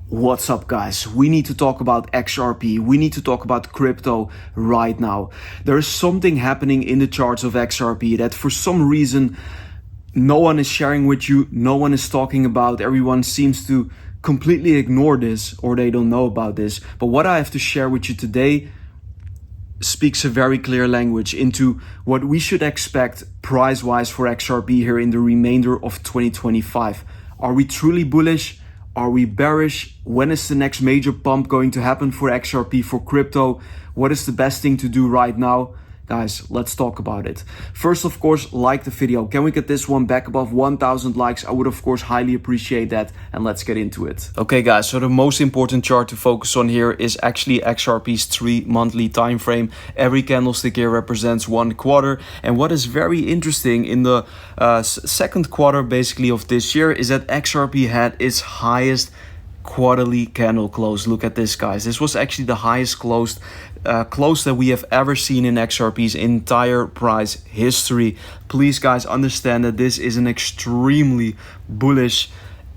What's up, guys? We need to talk about XRP. We need to talk about crypto right now. There is something happening in the charts of XRP that for some reason no one is sharing with you, no one is talking about. Everyone seems to completely ignore this, or they don't know about this. But what I have to share with you today speaks a very clear language into what we should expect price-wise for XRP here in the remainder of 2025. Are we truly bullish? Are we bearish? When is the next major pump going to happen for XRP, for crypto? What is the best thing to do right now? Guys, let's talk about it. First, of course, like the video. Can we get this one back above 1,000 likes? I would, of course, highly appreciate that. And let's get into it. Okay, guys, so the most important chart to focus on here is actually XRP's 3-monthly time frame. Every candlestick here represents 1 quarter. And what is very interesting in the second quarter, basically, of this year is that XRP had its highest quarterly candle close. Look at this, guys. This was actually the highest close that we have ever seen in XRP's entire price history. Please, guys, understand that this is an extremely bullish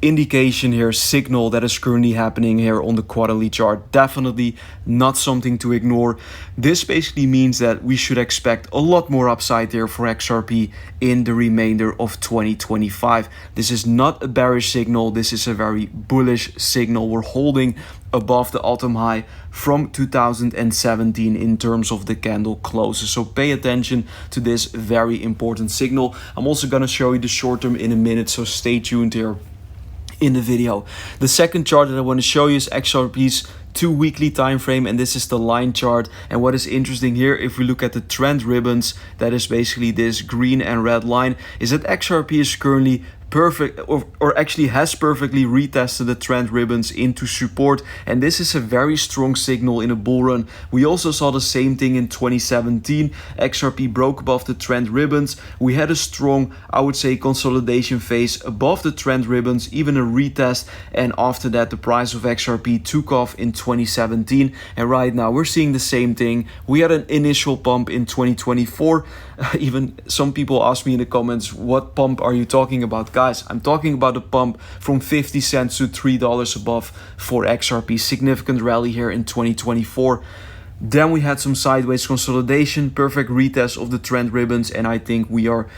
indication here, signal that is currently happening here on the quarterly chart. Definitely not something to ignore. This basically means that we should expect a lot more upside there for XRP in the remainder of 2025. This is not a bearish signal. This is a very bullish signal. We're holding above the all-time high from 2017 in terms of the candle closes. So pay attention to this very important signal. I'm also going to show you the short term in a minute, so stay tuned here in the video. The second chart that I want to show you is XRP's 2-weekly time frame, and this is the line chart. And what is interesting here, if we look at the trend ribbons, that is basically this green and red line, is that XRP is currently perfect, or actually has perfectly retested the trend ribbons into support, and this is a very strong signal in a bull run. We also saw the same thing in 2017. XRP broke above the trend ribbons. We had a strong, I would say, consolidation phase above the trend ribbons, even a retest, and after that the price of XRP took off in 2017, and right now we're seeing the same thing. We had an initial pump in 2024. Even some people ask me in the comments, what pump are you talking about? Guys, I'm talking about a pump from 50 cents to $3 above for XRP. Significant rally here in 2024. Then we had some sideways consolidation, perfect retest of the trend ribbons, and I think we are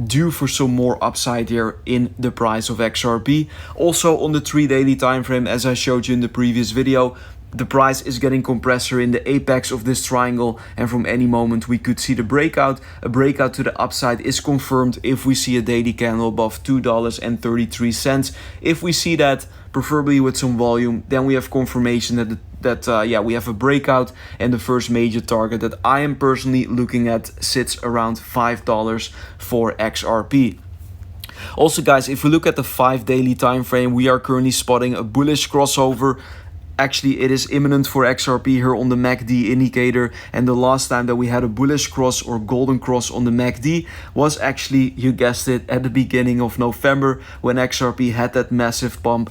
due for some more upside here in the price of XRP. Also on the 3-daily time frame, as I showed you in the previous video, the price is getting compressed here in the apex of this triangle, and from any moment we could see the breakout. A breakout to the upside is confirmed if we see a daily candle above $2.33. If we see that, preferably with some volume, then we have confirmation that we have a breakout, and the first major target that I am personally looking at sits around $5 for XRP. Also, guys, if we look at the 5-daily time frame, we are currently spotting a bullish crossover. Actually, it is imminent for XRP here on the MACD indicator, and the last time that we had a bullish cross or golden cross on the MACD was actually, you guessed it, at the beginning of November when XRP had that massive pump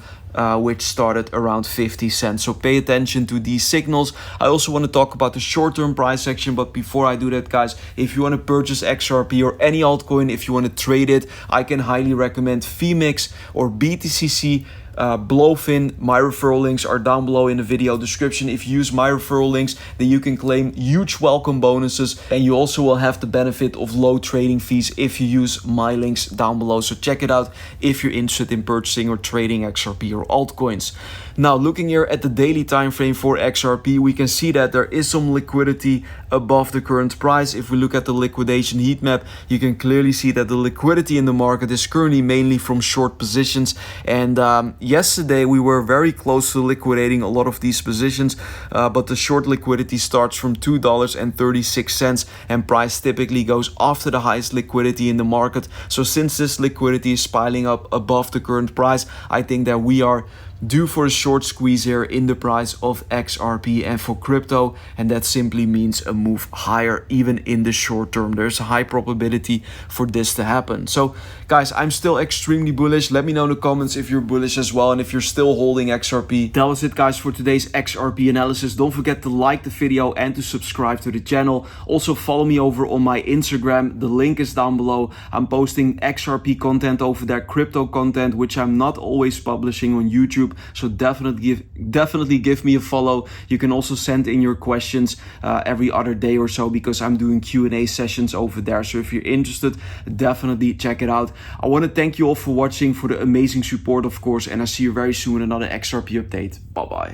which started around 50 cents. So pay attention to these signals. I also want to talk about the short-term price action, but before I do that, guys, if you want to purchase XRP or any altcoin, if you want to trade it, I can highly recommend Phemex or BTCC. BLOFIN. My referral links are down below in the video description. If you use my referral links, then you can claim huge welcome bonuses, and you also will have the benefit of low trading fees if you use my links down below. So check it out if you're interested in purchasing or trading XRP or altcoins. Now, looking here at the daily time frame for XRP, we can see that there is some liquidity above the current price. If we look at the liquidation heat map, you can clearly see that the liquidity in the market is currently mainly from short positions, and yesterday we were very close to liquidating a lot of these positions, but the short liquidity starts from $2.36, and price typically goes after the highest liquidity in the market. So since this liquidity is piling up above the current price, I think that we are due for a short squeeze here in the price of XRP and for crypto, and that simply means a move higher even in the short term. There's a high probability for this to happen. So guys, I'm still extremely bullish. Let me know in the comments if you're bullish as well and if you're still holding XRP. That was it, guys, for today's XRP analysis. Don't forget to like the video and to subscribe to the channel. Also follow me over on my Instagram. The link is down below. I'm posting XRP content over there, crypto content, which I'm not always publishing on YouTube. group. So definitely give me a follow. You can also send in your questions every other day or so, because I'm doing Q&A sessions over there. So if you're interested, definitely check it out. I want to thank you all for watching, for the amazing support, of course, and I'll see you very soon in another XRP update. Bye bye.